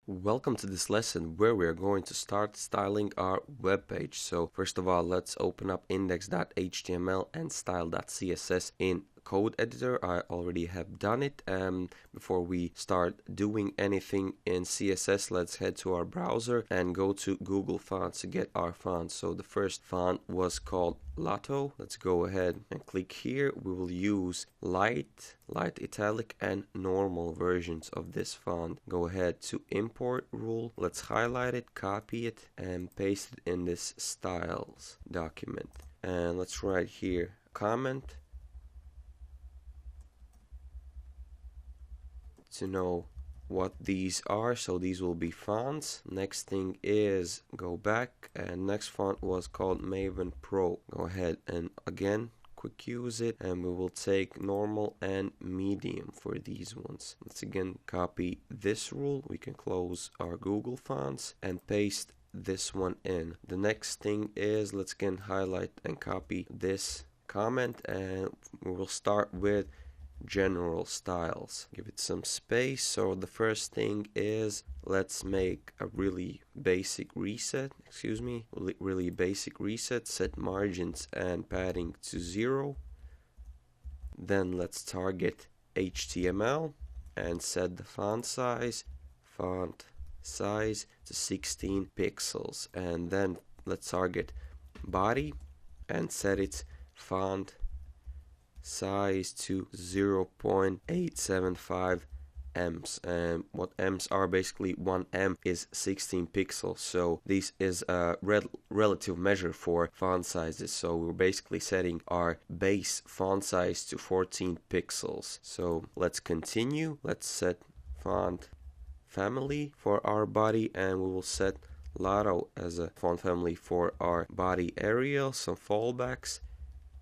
Welcome to this lesson where we are going to start styling our web page. So first of all, let's open up index.html and style.css in code editor. I already have done it. Before we start doing anything in CSS, let's head to our browser and go to Google Fonts to get our fonts. So the first font was called Lotto. Let's go ahead and click here. We will use light italic and normal versions of this font. Go ahead to import rule. Let's highlight it, copy it, and paste it in this styles document. And let's write here comment to know what these are. So these will be fonts. Next thing is go back, and next font was called Maven Pro. Go ahead and again quick use it, and we will take normal and medium for these ones. Let's again copy this rule. We can close our Google Fonts and paste this one in. The next thing is let's again highlight and copy this comment, and we will start with general styles. Give it some space. So the first thing is let's make a really basic reset. Really basic reset. Set margins and padding to 0. Then let's target HTML and set the font size to 16 pixels. And then let's target body and set its font size to 0.875 ems. And what ems are, basically 1 em is 16 pixels, so this is a relative measure for font sizes. So we're basically setting our base font size to 14 pixels. So let's continue. Let's set font family for our body, and we will set Lotto as a font family for our body. Arial, some fallbacks,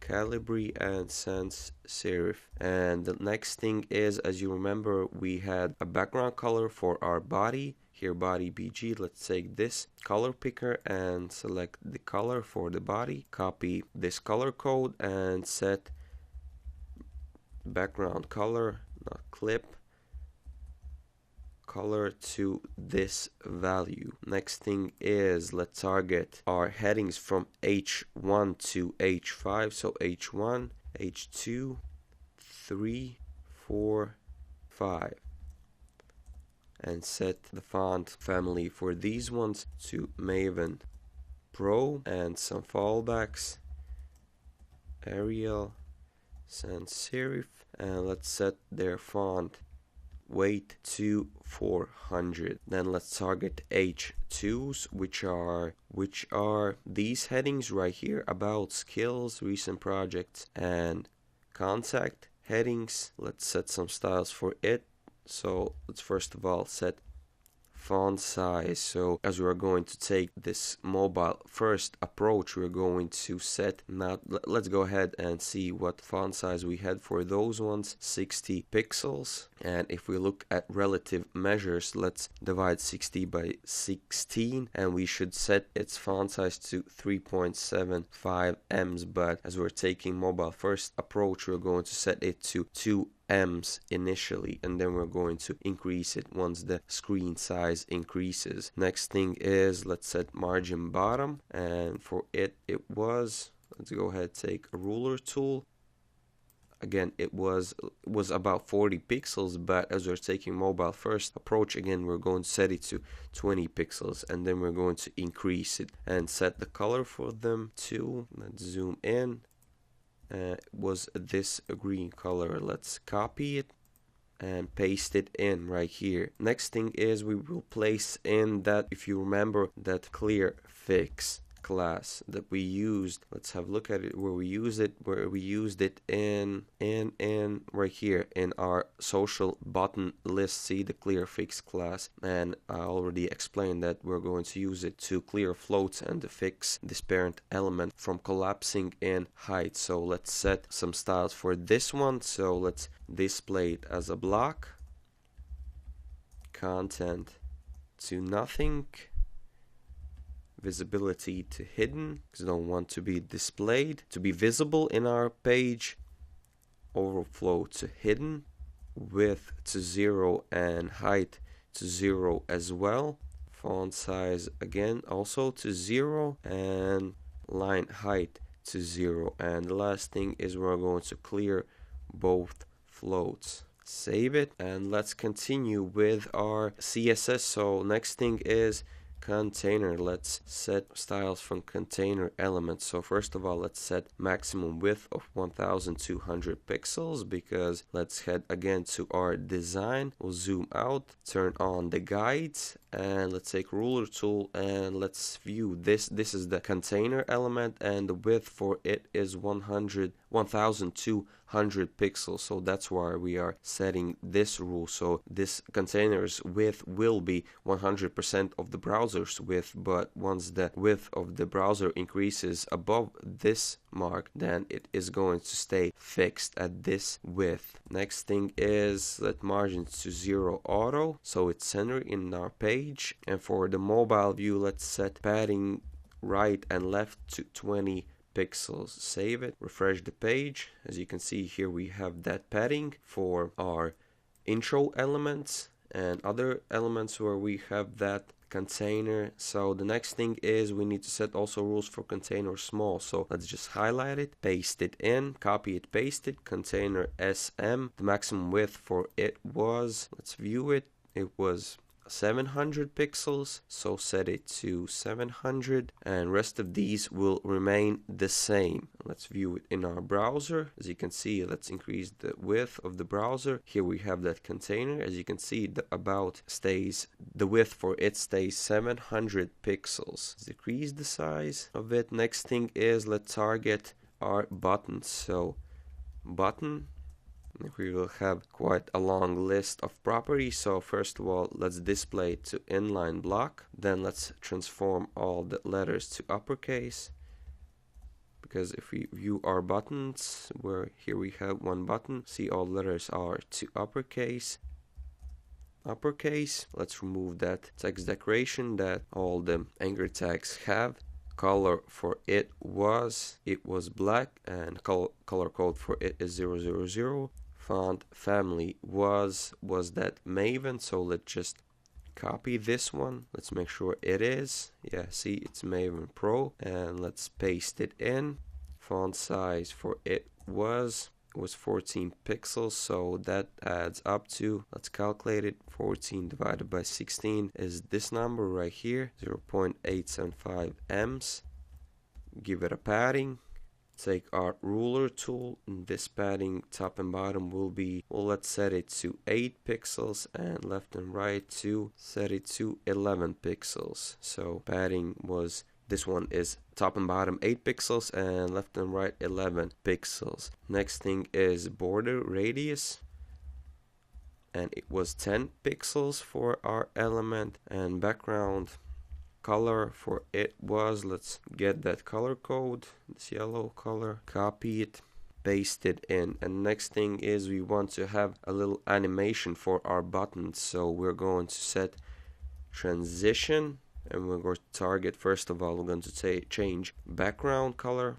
Calibri, and sans serif. And the next thing is, as you remember, we had a background color for our body. Here body BG. Let's take this color picker and select the color for the body. Copy this color code and set background color, not clip, color to this value. Next thing is let's target our headings from H1 to H5. So H1, H2, 3, 4, 5. And set the font family for these ones to Maven Pro, and some fallbacks, Arial, sans serif, and let's set their font weight to 400. Then let's target H2s, which are these headings right here: about, skills, recent projects, and contact headings. Let's set some styles for it. So let's first of all set font size. So as we are going to take this mobile first approach, we're going to set, let's go ahead and see what font size we had for those ones, 60 pixels. And if we look at relative measures, let's divide 60 by 16, and we should set its font size to 3.75 ems. But as we're taking mobile first approach, we're going to set it to 2 ems initially, and then we're going to increase it once the screen size increases. Next thing is let's set margin bottom, and for it was, let's go ahead, take a ruler tool. Again, it was about 40 pixels, but as we're taking mobile first approach, again we're going to set it to 20 pixels, and then we're going to increase it and set the color for them too. Let's zoom in. Was this green color. Let's copy it and paste it in right here. Next thing is we will place in that, if you remember, that clear fix class that we used. Let's have a look at it, where we used it in right here in our social button list. See the clear fix class, and I already explained that we're going to use it to clear floats and to fix this parent element from collapsing in height. So let's set some styles for this one. So let's display it as a block, content to nothing, visibility to hidden, because I don't want to be displayed, to be visible in our page, overflow to hidden, width to 0, and height to 0 as well. Font size again also to 0, and line height to 0. And the last thing is we're going to clear both floats. Save it, and let's continue with our CSS. So next thing is container. Let's set styles from container elements. So first of all, let's set maximum width of 1200 pixels, because let's head again to our design. We'll zoom out, turn on the guides, and let's take ruler tool and let's view this. This is the container element, and the width for it is 1200 pixels. So that's why we are setting this rule. So this container's width will be 100% of the browser's width, but once the width of the browser increases above this mark, then it is going to stay fixed at this width. Next thing is set margins to 0 auto, so it's centered in our page. And for the mobile view, let's set padding right and left to 20 pixels. Save it, refresh the page. As you can see here, we have that padding for our intro elements and other elements where we have that container. So the next thing is we need to set also rules for container small. So let's just highlight it, paste it in, copy it, paste it, container SM. The maximum width for it was, let's view it, it was 700 pixels, so set it to 700, and rest of these will remain the same. Let's view it in our browser. As you can see, let's increase the width of the browser. Here we have that container. As you can see, the width for it stays 700 pixels. Let's decrease the size of it. Next thing is let's target our buttons. So button, we will have quite a long list of properties. So first of all, let's display to inline block. Then let's transform all the letters to uppercase, because if we view our buttons, where here we have one button, see all letters are to uppercase. Let's remove that text decoration that all the anchor tags have. Color for it was black, and color code for it is 000. Font family was that Maven, so let's just copy this one. Let's make sure it is. Yeah, see, it's Maven Pro, and let's paste it in. Font size for it was 14 pixels, so that adds up to, let's calculate it, 14 divided by 16 is this number right here, 0.875 ems. Give it a padding. Take our ruler tool, and this padding top and bottom will be, well, let's set it to 8 pixels, and left and right to set it to 11 pixels. So padding was, this one is top and bottom 8 pixels, and left and right 11 pixels. Next thing is border radius, and it was 10 pixels for our element. And background color for it was, let's get that color code, this yellow color, copy it, paste it in. And next thing is we want to have a little animation for our buttons, so we're going to set transition, and we're going to target, first of all, we're going to change background color,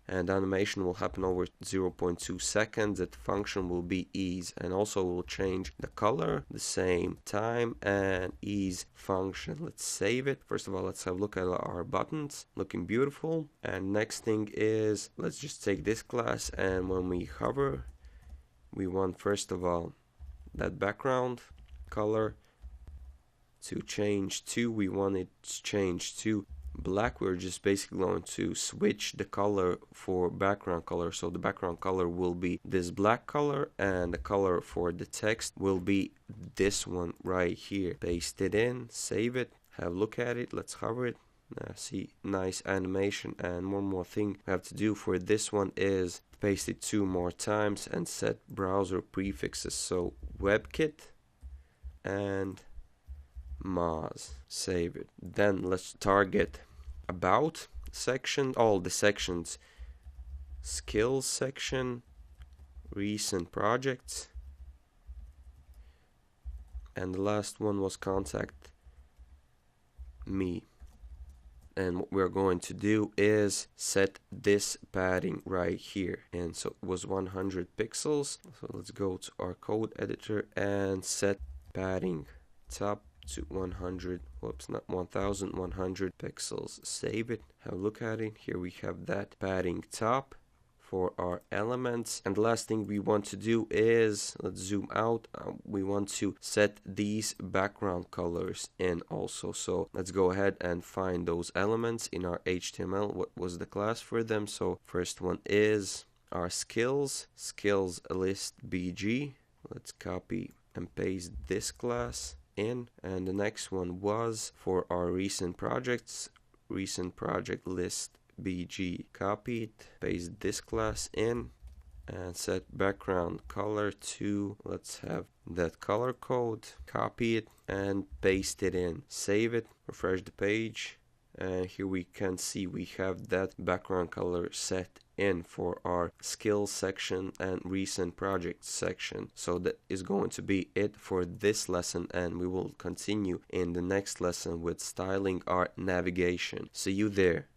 and the animation will happen over 0.2 seconds. That function will be ease, and also we'll change the color the same time, and ease function. Let's save it. First of all, let's have a look at our buttons, looking beautiful. And next thing is, let's just take this class, and when we hover, we want first of all that background color to change to, we want it to change to black. We're just basically going to switch the color for background color, so the background color will be this black color, and the color for the text will be this one right here. Paste it in, save it, have a look at it, let's hover it. See, nice animation. And one more thing we have to do for this one is paste it 2 more times and set browser prefixes, so WebKit and Moz. Save it. Then let's target about section, all the sections, skills section, recent projects, and the last one was contact me. And what we're going to do is set this padding right here, and so it was 100 pixels. So let's go to our code editor and set padding top to 100, whoops, not 1100 pixels. Save it, have a look at it. Here we have that padding top for our elements. And the last thing we want to do is, let's zoom out, we want to set these background colors in also. So let's go ahead and find those elements in our HTML. What was the class for them? So first one is our skills list BG. Let's copy and paste this class in. And the next one was for our recent project list BG. Copy it, paste this class in, and set background color to, let's have that color code. Copy it and paste it in. Save it, refresh the page, and here we can see we have that background color set in for our skills section and recent project section. So that is going to be it for this lesson, and we will continue in the next lesson with styling our navigation. See you there.